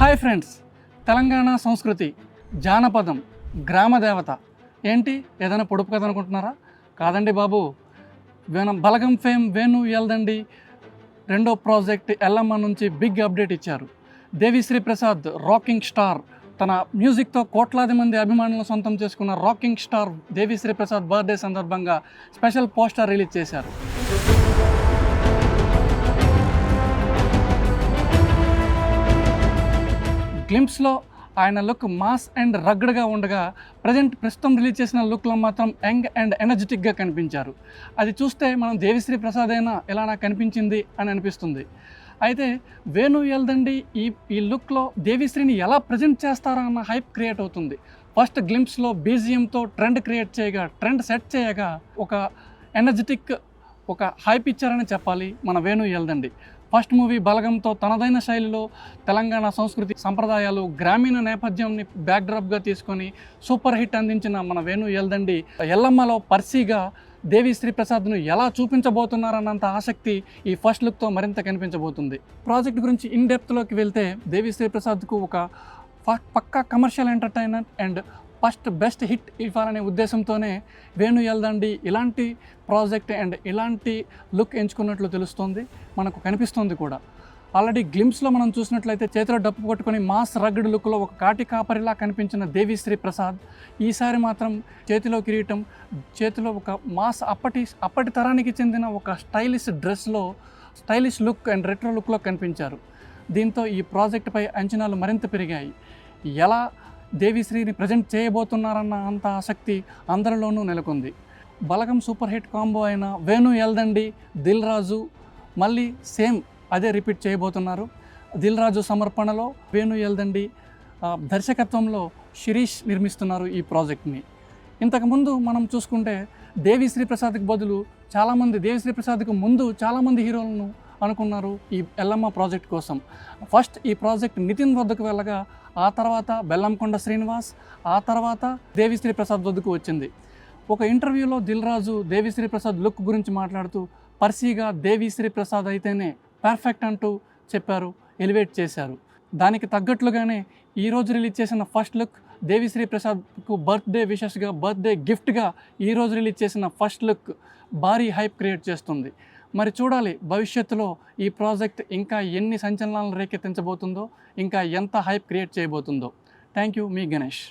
Hi friends, Telangana సంస్కృతి, జానపదం, గ్రామ దేవత ఏంటి? ఏదైనా పొడుపు కథ అనుకుంటున్నారా? కాదండి బాబు. బలగం ఫేమ్ వేణు ఎల్దండి రెండో ప్రాజెక్ట్ ఎల్లమ్మ నుంచి బిగ్ అప్డేట్ ఇచ్చారు. దేవిశ్రీ ప్రసాద్ రాకింగ్ స్టార్, తన మ్యూజిక్తో కోట్లాది మంది అభిమానులను సొంతం చేసుకున్న rocking star Devi Sri Prasad birthday సందర్భంగా స్పెషల్ పోస్టర్ రిలీజ్ చేశారు. గ్లింప్స్లో ఆయన లుక్ మాస్ అండ్ రగ్డ్గా ఉండగా ప్రస్తుతం రిలీజ్ చేసిన లుక్లో మాత్రం యంగ్ అండ్ ఎనర్జెటిక్గా కనిపించారు. అది చూస్తే మనం దేవిశ్రీ ప్రసాద్ అయినా ఎలా నాకు కనిపించింది అని అనిపిస్తుంది. అయితే వేణు ఎల్దండి ఈ లుక్లో దేవిశ్రీని ఎలా ప్రజెంట్ చేస్తారా అన్న హైప్ క్రియేట్ అవుతుంది. ఫస్ట్ గ్లింప్స్లో బీజిఎంతో ట్రెండ్ సెట్ చేయగా ఒక ఎనర్జెటిక్ ఒక హైప్ ఇచ్చారని చెప్పాలి మన వేణు ఎల్దండి. ఫస్ట్ మూవీ బలగంతో తనదైన శైలిలో తెలంగాణ సంస్కృతి సంప్రదాయాలు గ్రామీణ నేపథ్యంని బ్యాక్డ్రాప్గా తీసుకొని సూపర్ హిట్ అందించిన మన వేణు ఎల్దండి ఎల్లమ్మలో పర్సీగా దేవిశ్రీ ప్రసాద్ను ఎలా చూపించబోతున్నారన్నంత ఆసక్తి ఈ ఫస్ట్ లుక్తో మరింత కనిపించబోతుంది. ప్రాజెక్ట్ గురించి ఇన్ డెప్త్లోకి వెళ్తే దేవిశ్రీ ప్రసాద్కు ఒక పక్కా commercial entertainer and best hit ఇవ్వాలనే ఉద్దేశంతోనే వేణు ఎల్దండి ఇలాంటి ప్రాజెక్ట్ అండ్ ఇలాంటి లుక్ ఎంచుకున్నట్లు తెలుస్తోంది, మనకు కనిపిస్తోంది కూడా. ఆల్రెడీ గ్లింప్స్లో మనం చూసినట్లయితే చేతిలో డప్పు కొట్టుకొని మాస్ రగ్డ్ లుక్లో ఒక కాటి కాపరిలా కనిపించిన దేవిశ్రీ ప్రసాద్ ఈసారి మాత్రం చేతిలో కిరీటం, చేతిలో ఒక మాస్ అప్పటి తరానికి చెందిన ఒక స్టైలిష్ లుక్ అండ్ రెట్రో లుక్లో కనిపించారు. దీంతో ఈ ప్రాజెక్టుపై అంచనాలు మరింత పెరిగాయి. ఎలా దేవిశ్రీని ప్రజెంట్ చేయబోతున్నారన్న అంత ఆసక్తి అందరిలోనూ నెలకొంది. బలగం సూపర్ హిట్ కాంబో అయిన వేణు ఎల్దండి, దిల్ రాజు మళ్ళీ సేమ్ అదే రిపీట్ చేయబోతున్నారు. దిల్ రాజు సమర్పణలో వేణు ఎల్దండి దర్శకత్వంలో శిరీష్ నిర్మిస్తున్నారు ఈ ప్రాజెక్ట్ని. ఇంతకుముందు మనం చూసుకుంటే దేవిశ్రీ ప్రసాద్కి బదులు దేవిశ్రీ ప్రసాద్కు ముందు చాలామంది హీరోలను అనుకున్నారు ఈ ఎల్లమ్మ ప్రాజెక్ట్ కోసం. ఫస్ట్ ఈ ప్రాజెక్ట్ నితిన్ వద్దకు వెళ్ళగా ఆ తర్వాత బెల్లంకొండ శ్రీనివాస్, ఆ తర్వాత దేవిశ్రీ ప్రసాద్ వద్దకు వచ్చింది. ఒక ఇంటర్వ్యూలో దిల్ రాజు దేవిశ్రీ ప్రసాద్ లుక్ గురించి మాట్లాడుతూ పర్సీగా దేవిశ్రీ ప్రసాద్ అయితేనే పర్ఫెక్ట్ అంటూ చెప్పారు, ఎలివేట్ చేశారు. దానికి తగ్గట్లుగానే ఈరోజు రిలీజ్ చేసిన ఫస్ట్ లుక్ దేవిశ్రీ ప్రసాద్కు బర్త్డే గిఫ్ట్గా ఈరోజు రిలీజ్ చేసిన ఫస్ట్ లుక్ భారీ హైప్ క్రియేట్ చేస్తుంది. మరి చూడాలి భవిష్యత్తులో ఈ ప్రాజెక్ట్ ఇంకా ఎన్ని సంచలనాలను రేకెత్తించబోతుందో, ఇంకా ఎంత హైప్ క్రియేట్ చేయబోతుందో. థ్యాంక్ యూ, మీ గణేష్.